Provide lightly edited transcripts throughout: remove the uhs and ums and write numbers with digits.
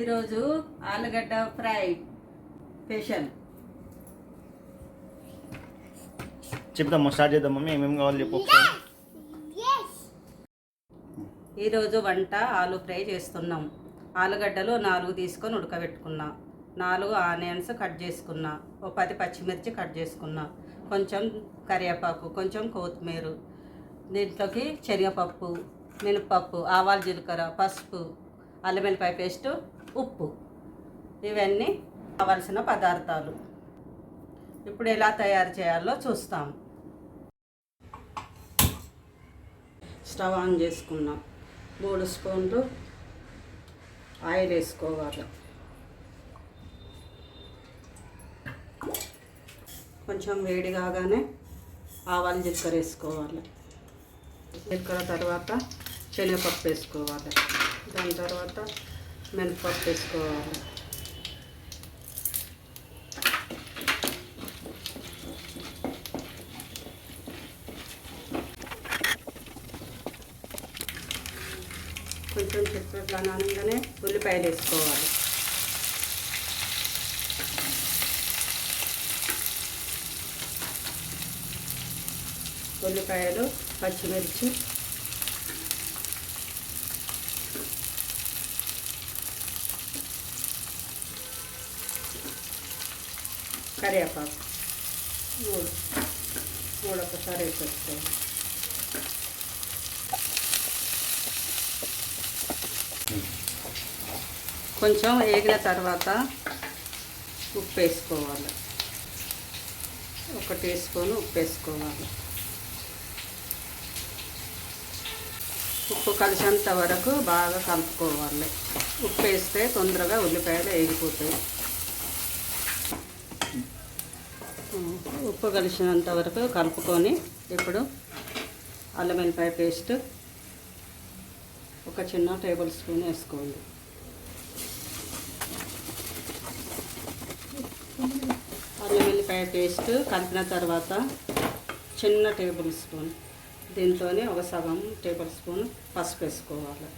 ఈరోజు ఆలుగడ్డ fry special. చెప్తాం, స్టార్ట్ చేద్దాం మమ్మీ. ఏమేమి కావాలి చెప్పు. ఈరోజు వంట ఆలు ఫ్రై చేస్తున్నాం. ఆలుగడ్డలు 4 తీసుకొని ఉడకబెట్టుకున్నా, 4 ఆనియన్స్ కట్ చేసుకున్నా, ఓ 10 పచ్చిమిర్చి కట్ చేసుకున్నా, కొంచెం కరివేపాకు, కొంచెం కొత్తిమీర, దీంట్లోకి శనగపప్పు, మినపప్పు, ఆవాలు, జీలకర్ర, పసుపు, అల్లం వెల్లిపాయ పేస్ట్, ఉప్పు. ఇవన్నీ కావలసిన పదార్థాలు. ఇప్పుడు ఎలా తయారు చేయాలో చూస్తాం. స్టవ్ ఆన్ చేసుకున్నాం. 3 స్పూన్లు ఆయిల్ వేసుకోవాలి. కొంచెం వేడి కాగానే ఆవాలు, జీలకర్ర వేసుకోవాలి. జీలకర్ర తర్వాత శనగపప్పు వేసుకోవాలి. దాని తర్వాత మినపప్పు వేసుకోవాలి. కొంచెం చిక్కగా నానగానే ఉల్లిపాయలు వేసుకోవాలి. ఉల్లిపాయలు, పచ్చిమిర్చి, కరివేపాకు మూడు ఒకసారి వేసేసుకోవాలి. కొంచెం వేగిన తర్వాత ఉప్పు వేసుకోవాలి. 1 టీ స్పూన్ ఉప్పు వేసుకోవాలి. ఉప్పు కలిసేంత వరకు బాగా కలుపుకోవాలి. ఉప్పు వేస్తే తొందరగా ఉల్లిపాయలు వేగిపోతాయి. ఉప్పు కలిసినంత వరకు కలుపుకొని ఇప్పుడు అల్లం వెల్లిపాయ పేస్ట్ 1 చిన్న టేబుల్ స్పూన్ వేసుకోండి. అల్లం వెల్లిపాయ పేస్ట్ కలిపిన తర్వాత చిన్న టేబుల్ స్పూన్, దీంట్లోనే 1 సగం టేబుల్ స్పూన్ పసుపు వేసుకోవాలి.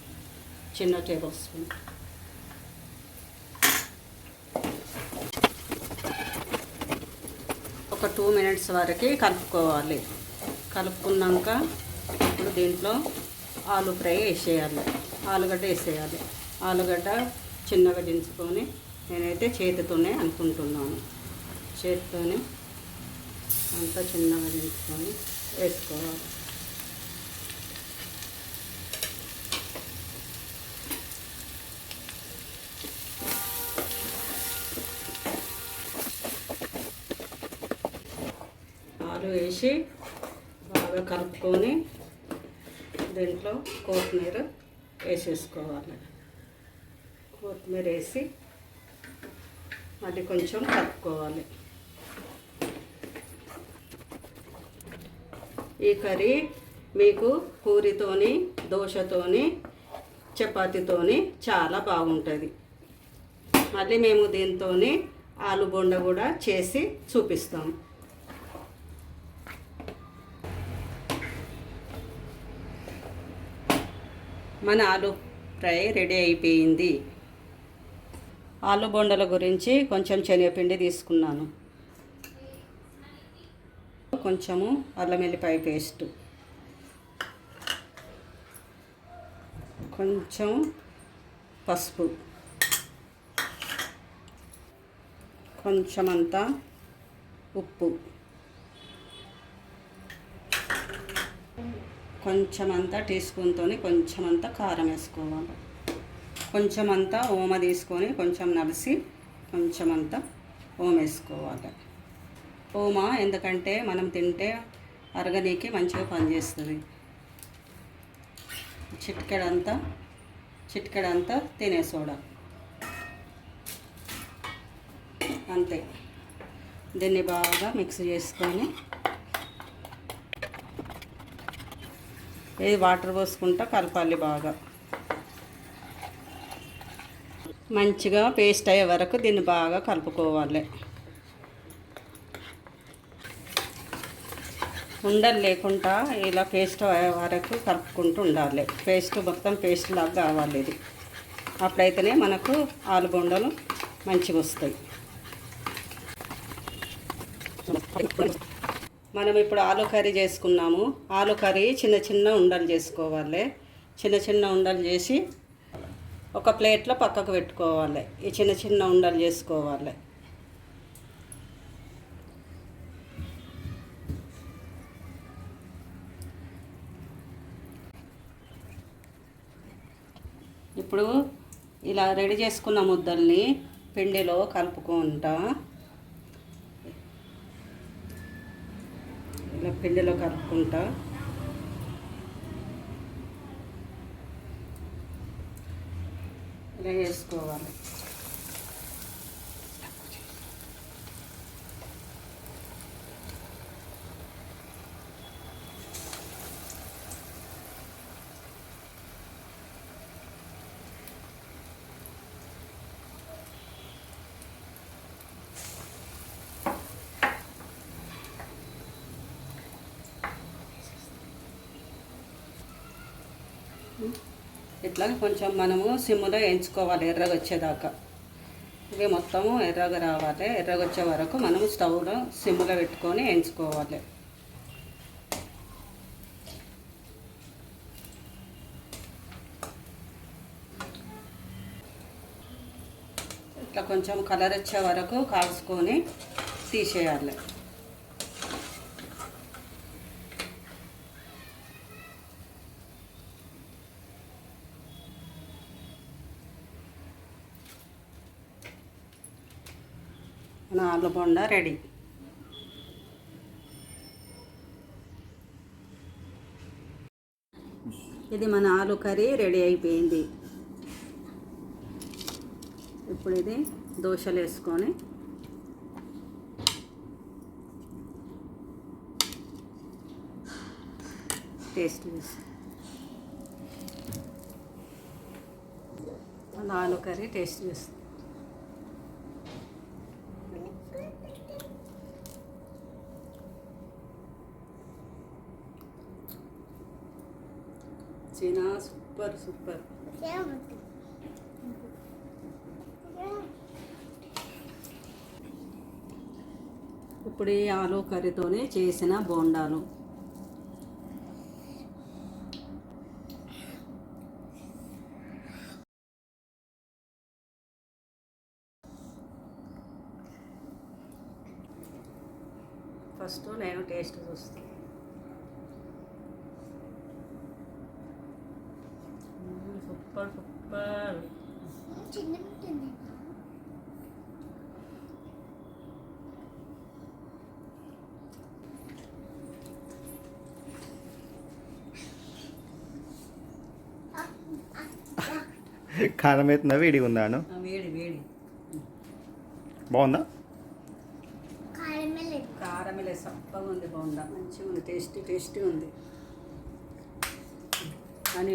చిన్న టేబుల్ స్పూన్. ఒక 2 మినిట్స్ వరకు కలుపుకోవాలి. కలుపుకున్నాక ఇప్పుడు దీంట్లో ఆలు ఫ్రై వేసేయాలి. ఆలుగడ్డ వేసేయాలి. ఆలుగడ్డ చిన్నగా దించుకొని, నేనైతే చేతితోనే అనుకుంటున్నాను. చేతితోనే అంతా చిన్నగా దించుకొని వేసుకోవాలి. ఆలు వేసి బాగా కలుపుకొని దీంట్లో కొత్తిమీర వేసేసుకోవాలి. కొత్తిమీర వేసి అది కొంచెం కలుపుకోవాలి. ఈ కర్రీ మీకు పూరితోని, దోశతోని, చపాతీతోని చాలా బాగుంటుంది. మళ్ళీ మేము దీంతో ఆలు బొండ కూడా చేసి చూపిస్తాం. మన ఆలు ఫ్రై రెడీ అయిపోయింది. ఆలు బొండల గురించి కొంచెం శనగపిండి తీసుకున్నాను, కొంచెము అల్లం వెల్లిపాయ పేస్ట్, కొంచెం పసుపు, కొంచెం అంతా ఉప్పు, కొంచెం అంతా టీ స్పూన్తో కొంచెం అంతా కారం వేసుకోవాలి. కొంచెం అంతా ఓమ తీసుకొని కొంచెం నలిసి కొంచెం అంతా ఓమ వేసుకోవాలి. ఓమ ఎందుకంటే మనం తింటే అరగనీకి మంచిగా పనిచేస్తుంది. చిటికెడంతా తినే సోడా, అంతే. దీన్ని బాగా మిక్స్ చేసుకొని ఇది వాటర్ పోసుకుంటా కలపాలి. బాగా మంచిగా పేస్ట్ అయ్యే వరకు దీన్ని బాగా కలుపుకోవాలి. ఉండలు లేకుండా ఇలా పేస్ట్ అయ్యే వరకు కలుపుకుంటూ ఉండాలి. పేస్ట్ మొత్తం పేస్ట్ లాగా కావాలి. ఇది అప్పుడైతేనే మనకు ఆలు బొండలు మంచిగా వస్తాయి. మనం ఇప్పుడు ఆలు కర్రీ చేసుకున్నాము. ఆలు కర్రీ చిన్న చిన్న ఉండలు చేసుకోవాలి. చిన్న చిన్న ఉండలు చేసి ఒక ప్లేట్లో పక్కకు పెట్టుకోవాలి. ఈ చిన్న చిన్న ఉండలు చేసుకోవాలి. ఇప్పుడు ఇలా రెడీ చేసుకున్న ముద్దల్ని పిండిలో కలుపుకుంటా, ఇలా పిండిలో కలుపుకుంటా ఇలా వేసుకోవాలి. ఇట్లా కొంచెం మనము సిమ్లో వేయించుకోవాలి ఎర్రగా వచ్చేదాకా. ఇవి మొత్తము ఎర్రగా రావాలి. ఎర్రగా వచ్చే వరకు మనము స్టవ్లో సిమ్లో పెట్టుకొని వేయించుకోవాలి. ఇట్లా కొంచెం కలర్ వచ్చే వరకు కాల్చుకొని తీసేయాలి. మన ఆలు బొండ రెడీ. ఇది మన ఆలు కర్రీ రెడీ అయిపోయింది. ఇప్పుడు ఇది దోశలు వేసుకొని టేస్ట్ చేసి మన ఆలు కర్రీ టేస్ట్ చేస్తుంది. చీనా సూపర్ సూపర్. ఇప్పుడు ఈ ఆలు కర్రీతోనే చేసిన బోండాలు. ఫస్ట్ నేను టేస్ట్ చూస్తాను. Super super. కారం అవుతుందా వేడిగా ఉందాను? వేడి వేడి. బాగుందా? కారమే సప్పగా ఉంది. బాగుందా? మంచిగా ఉంది. టేస్టీ ఉంది. అని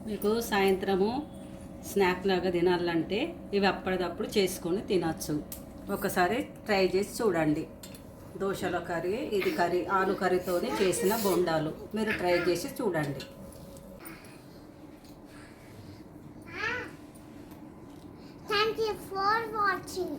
మీకు సాయంత్రము స్నాక్ లాగా తినాలంటే ఇవి అప్పటిదప్పుడు చేసుకొని తినచ్చు. ఒకసారి ట్రై చేసి చూడండి. దోశల కర్రీ, ఇది కర్రీ ఆలు కర్రీతోనే చేసిన బొండాలు మీరు ట్రై చేసి చూడండి. Thank you for watching.